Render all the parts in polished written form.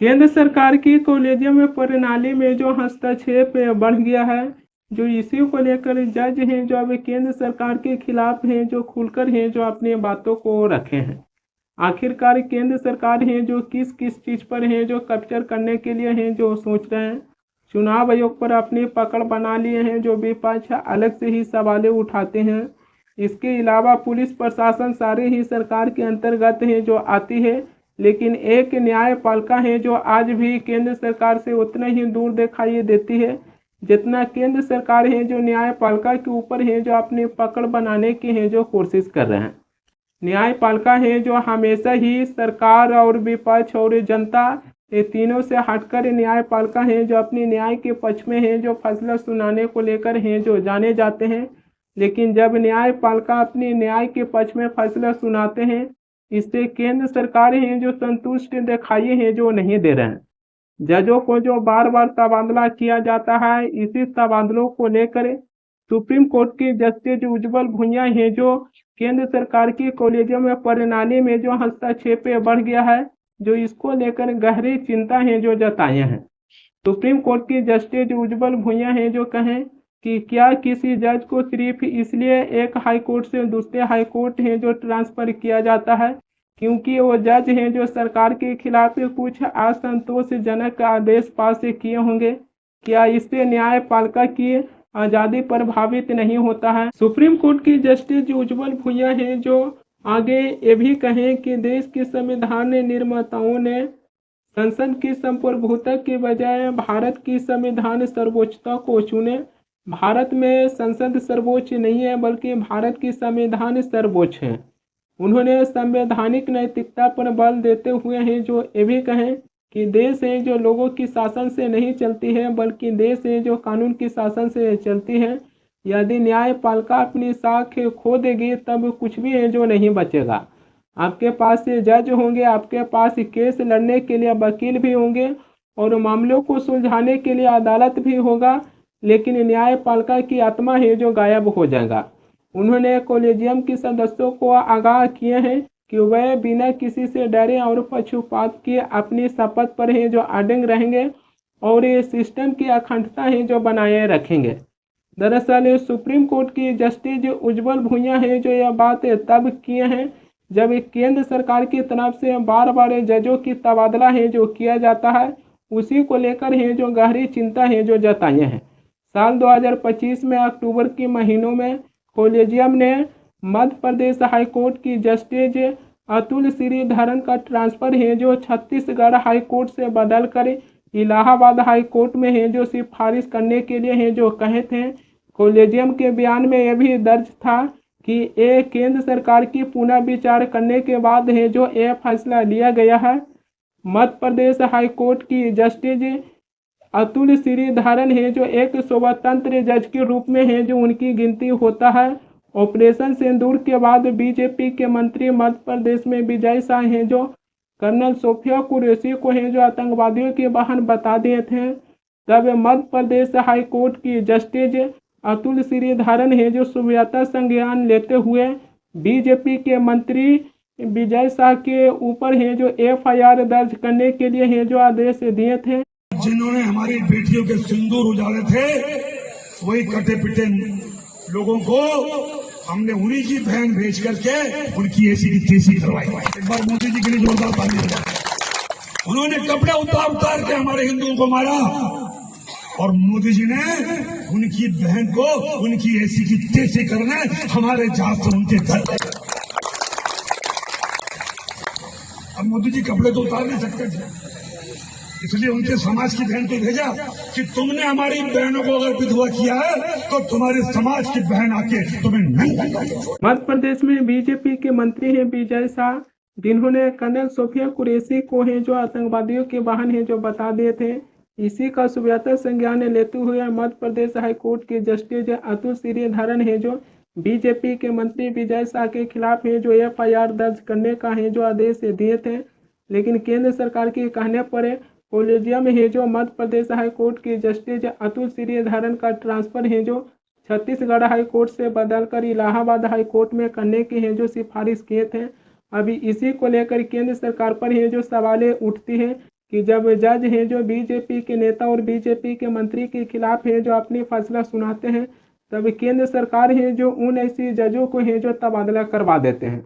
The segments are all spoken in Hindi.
केंद्र सरकार की कॉलेजियम प्रणाली में जो हस्तक्षेप बढ़ गया है, जो इसी को लेकर जज हैं जो अब केंद्र सरकार के खिलाफ हैं, जो खुलकर हैं जो अपनी बातों को रखे हैं। आखिरकार केंद्र सरकार है जो किस किस चीज़ पर है जो कैप्चर करने के लिए हैं जो सोच रहे हैं। चुनाव आयोग पर अपनी पकड़ बना लिए हैं, जो विपक्ष अलग से ही सवाल उठाते हैं। इसके अलावा पुलिस प्रशासन सारे ही सरकार के अंतर्गत है जो आती है, लेकिन एक न्यायपालिका है जो आज भी केंद्र सरकार से उतना ही दूर दिखाई देती है जितना केंद्र सरकार है जो न्यायपालिका के ऊपर है जो अपनी पकड़ बनाने की है जो कोशिश कर रहे हैं। न्यायपालिका है जो हमेशा ही सरकार और विपक्ष और जनता ये तीनों से हटकर न्यायपालिका है जो अपनी न्याय के पक्ष में है जो फैसला सुनाने को लेकर हैं जो जाने जाते हैं। लेकिन जब न्यायपालिका अपनी न्याय के पक्ष में फैसला सुनाते हैं, इससे केंद्र सरकार है जो संतुष्ट दिखाई है जो नहीं दे रहे हैं। जजों को जो बार बार तबादला किया जाता है, इसी तबादलों को लेकर सुप्रीम कोर्ट के जस्टिस उज्जवल भुइयां हैं जो केंद्र सरकार की कॉलेजियम प्रणाली में जो हस्तक्षेप बढ़ गया है, जो इसको लेकर गहरी चिंता है जो जताए हैं। सुप्रीम कोर्ट की जस्टिस उज्जवल भुइयां हैं जो कहें कि क्या किसी जज को सिर्फ इसलिए एक हाई कोर्ट से दूसरे हाई कोर्ट है जो ट्रांसफर किया जाता है क्योंकि वो जज हैं जो सरकार के खिलाफ कुछ असंतोषजनक आदेश पास किए होंगे? क्या इससे न्यायपालिका की आज़ादी प्रभावित नहीं होता है? सुप्रीम कोर्ट की जस्टिस उज्जवल भुइयां हैं जो आगे ये भी कहें कि देश के संविधान निर्माताओं ने संसद की संप्रभुता के बजाय भारत की संविधान सर्वोच्चता को चुने। भारत में संसद सर्वोच्च नहीं है बल्कि भारत की संविधान सर्वोच्च है। उन्होंने संवैधानिक नैतिकता पर बल देते हुए हैं जो ये भी कहें कि देश है जो लोगों की शासन से नहीं चलती है बल्कि देश है जो कानून की शासन से चलती है। यदि न्यायपालिका अपनी साख खो देगी तब कुछ भी है जो नहीं बचेगा। आपके पास जज होंगे, आपके पास केस लड़ने के लिए वकील भी होंगे और मामलों को सुलझाने के लिए अदालत भी होगा, लेकिन न्यायपालिका की आत्मा है जो गायब हो जाएगा। उन्होंने कॉलेजियम के सदस्यों को आगाह किए हैं कि वह बिना किसी से डरे और पक्षपात किए अपनी शपथ पर है जो अडिग रहेंगे और ये सिस्टम की अखंडता है जो बनाए रखेंगे। दरअसल सुप्रीम कोर्ट की जस्टिस उज्जवल भुइयां है जो यह बात तब किए हैं जब केंद्र सरकार की तरफ से बार बार जजों की तबादला है जो किया जाता है, उसी को लेकर है जो गहरी चिंता है जो जताई है। साल 2025 में अक्टूबर के महीनों में कॉलेजियम ने मध्य प्रदेश हाई कोर्ट की जस्टिस अतुल श्रीधरन का ट्रांसफर है जो छत्तीसगढ़ हाई कोर्ट से बदल कर इलाहाबाद हाई कोर्ट में है जो सिफारिश करने के लिए है जो कहे थे। कॉलेजियम के बयान में यह भी दर्ज था कि ये केंद्र सरकार की पुनः विचार करने के बाद है जो यह फैसला लिया गया है। मध्य प्रदेश हाई कोर्ट की जस्टिस अतुल श्रीधरन है जो एक स्वतंत्र जज के रूप में है जो उनकी गिनती होता है। ऑपरेशन सिंदूर के बाद बीजेपी के मंत्री मध्य प्रदेश में विजय शाह हैं जो कर्नल सोफिया कुरैशी को है जो आतंकवादियों की बहन बता दिए थे। तब मध्य प्रदेश हाई कोर्ट की जस्टिस अतुल श्रीधरन है जो सुव्यता संज्ञान लेते हुए बीजेपी के मंत्री विजय शाह के ऊपर है जो एफआईआर दर्ज करने के लिए है जो आदेश दिए थे। जिन्होंने हमारी बेटियों के सिंदूर उजाले थे, वही कटे पिटे लोगों को हमने उन्हीं की बहन भेज करके उनकी ऐसी की तैसी करवाई। एक बार मोदी जी के लिए जोरदार ताली बजाएं। उन्होंने कपड़े उतार उतार के हमारे हिंदुओं को मारा और मोदी जी ने उनकी बहन को उनकी ऐसी की तैसी करने हमारे जहाज से उनके घर। अब मोदी जी कपड़े तो उतार नहीं सकते थे, इसलिए उनके समाज की बहन को भेजा कि तुमने हमारी बहनों को अगर विधवा किया है तो तुम्हारे समाज की बहन आके तुम्हें नहीं। मध्य प्रदेश में बीजेपी के मंत्री हैं विजय शाह, जिन्होंने कर्नल सोफिया कुरैशी को है जो आतंकवादियों के वाहन है जो बता दिए थे। इसी का सुव्यता संज्ञान लेते हुए मध्य प्रदेश हाईकोर्ट के जस्टिस अतुल श्रीधरन है जो बीजेपी के मंत्री विजय शाह के खिलाफ है जो एफआईआर दर्ज करने का है जो आदेश दिए थे। लेकिन केंद्र सरकार के कहने पर कॉलेजियम है जो मध्य प्रदेश हाई कोर्ट के जस्टिस अतुल श्रीधरन का ट्रांसफर है जो छत्तीसगढ़ हाई कोर्ट से बदलकर इलाहाबाद हाई कोर्ट में करने की है जो सिफारिश किए थे। अभी इसी को लेकर केंद्र सरकार पर है जो सवालें उठती है कि जब जज हैं जो बीजेपी के नेता और बीजेपी के मंत्री के खिलाफ हैं जो अपनी फैसला सुनाते हैं, तब केंद्र सरकार है जो उन ऐसी जजों को है जो तबादला करवा देते हैं।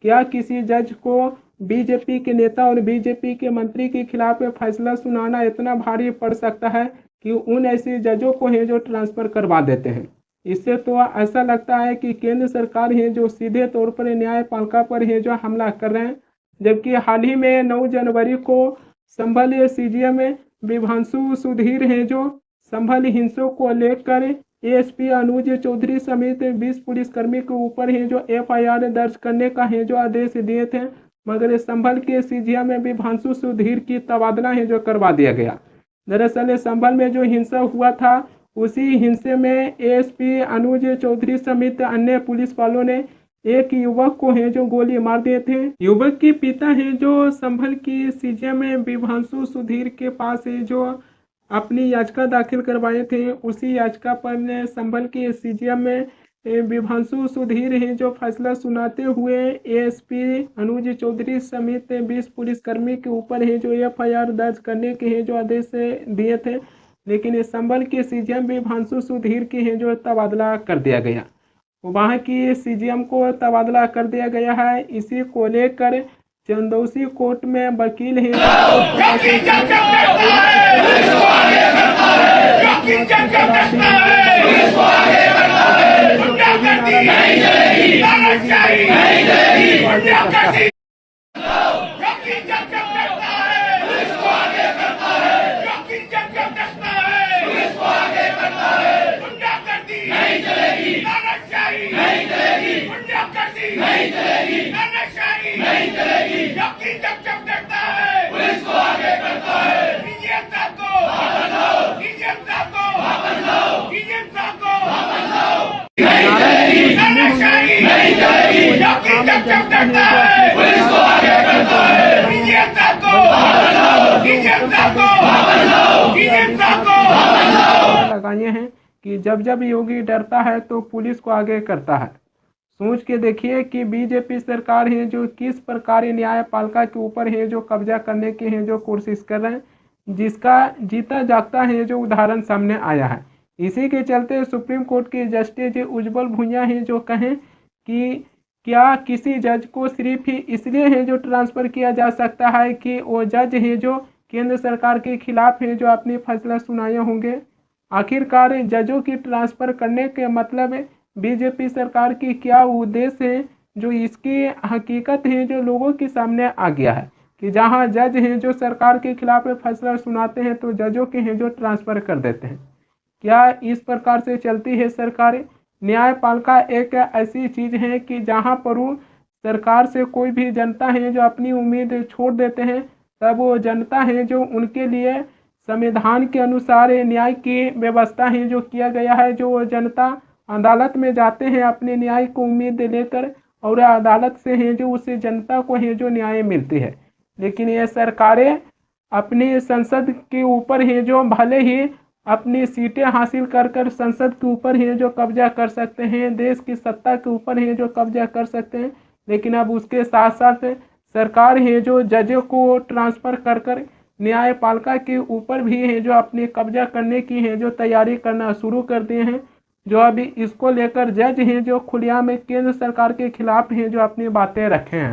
क्या किसी जज को बीजेपी के नेता और बीजेपी के मंत्री के खिलाफ फैसला सुनाना इतना भारी पड़ सकता है कि उन ऐसे जजों को है जो ट्रांसफ़र करवा देते हैं? इससे तो ऐसा लगता है कि केंद्र सरकार है जो सीधे तौर पर न्यायपालिका पर है जो हमला कर रहे हैं। जबकि हाल ही में 9 जनवरी को संभल सीजीएम में विभांशु सुधीर हैं जो संभल हिंसों को लेकर एएसपी अनुज चौधरी समेत 20 पुलिसकर्मी के ऊपर है जो एफआईआर दर्ज करने का है जो आदेश दिए थे, मगर संभल के सीजीएम में विभांशु सुधीर की तबादला है जो करवा दिया गया। दरअसल संभल में जो हिंसा हुआ था उसी हिंसे में एएसपी अनुज चौधरी समेत अन्य पुलिस वालों ने एक युवक को है जो गोली मार दिए थे। युवक के पिता है जो संभल की सीजीएम में विभांशु सुधीर के पास है जो अपनी याचिका दाखिल करवाए थे। उसी याचिका पर संभल के सीजीएम में विभांशु सुधीर है जो फैसला सुनाते हुए एएसपी अनुज चौधरी समेत 20 पुलिसकर्मी के ऊपर है जो एफआईआर दर्ज करने के है जो आदेश दिए थे, लेकिन संभल के सीजीएम विभांशु सुधीर की है जो तबादला कर दिया गया। वहाँ की सीजीएम को तबादला कर दिया गया है। इसी को लेकर चंदौसी कोर्ट में वकील है लगाए हैं कि जब जब योगी डरता है तो पुलिस को आगे करता है। सोच के देखिए कि बीजेपी सरकार है जो किस प्रकार न्यायपालिका के ऊपर है जो कब्जा करने की है जो कोशिश कर रहे हैं, जिसका जीता जागता है जो उदाहरण सामने आया है। इसी के चलते सुप्रीम कोर्ट के जस्टिस उज्ज्वल भुइयां हैं जो कहें कि क्या किसी जज को सिर्फ ही इसलिए है जो ट्रांसफ़र किया जा सकता है कि वो जज है जो केंद्र सरकार के खिलाफ है जो अपनी फैसला सुनाए होंगे। आखिरकार जजों की ट्रांसफ़र करने के मतलब बीजेपी सरकार की क्या उद्देश्य है, जो इसकी हकीकत है जो लोगों के सामने आ गया है कि जहां जज हैं जो सरकार के खिलाफ फैसला सुनाते हैं तो जजों के हैं जो ट्रांसफ़र कर देते हैं। क्या इस प्रकार से चलती है सरकार? न्यायपालिका एक ऐसी चीज़ है कि जहां पर सरकार से कोई भी जनता है जो अपनी उम्मीद छोड़ देते हैं, तब वो जनता है जो उनके लिए संविधान के अनुसार न्याय की व्यवस्था है जो किया गया है, जो जनता अदालत में जाते हैं अपने न्याय को उम्मीद लेकर और अदालत से है जो उस जनता को है जो न्याय मिलती है। लेकिन ये सरकारें अपनी संसद के ऊपर है जो भले ही अपनी सीटें हासिल कर संसद के ऊपर है जो कब्जा कर सकते हैं, देश की सत्ता के ऊपर है जो कब्जा कर सकते हैं, लेकिन अब उसके साथ साथ सरकार है जो जजों को ट्रांसफ़र कर न्यायपालिका के ऊपर भी है जो अपने कब्जा करने की है जो तैयारी करना शुरू कर दिए हैं। जो अभी इसको लेकर जज हैं जो खुलेआम केंद्र सरकार के खिलाफ हैं जो अपनी बातें रखे हैं।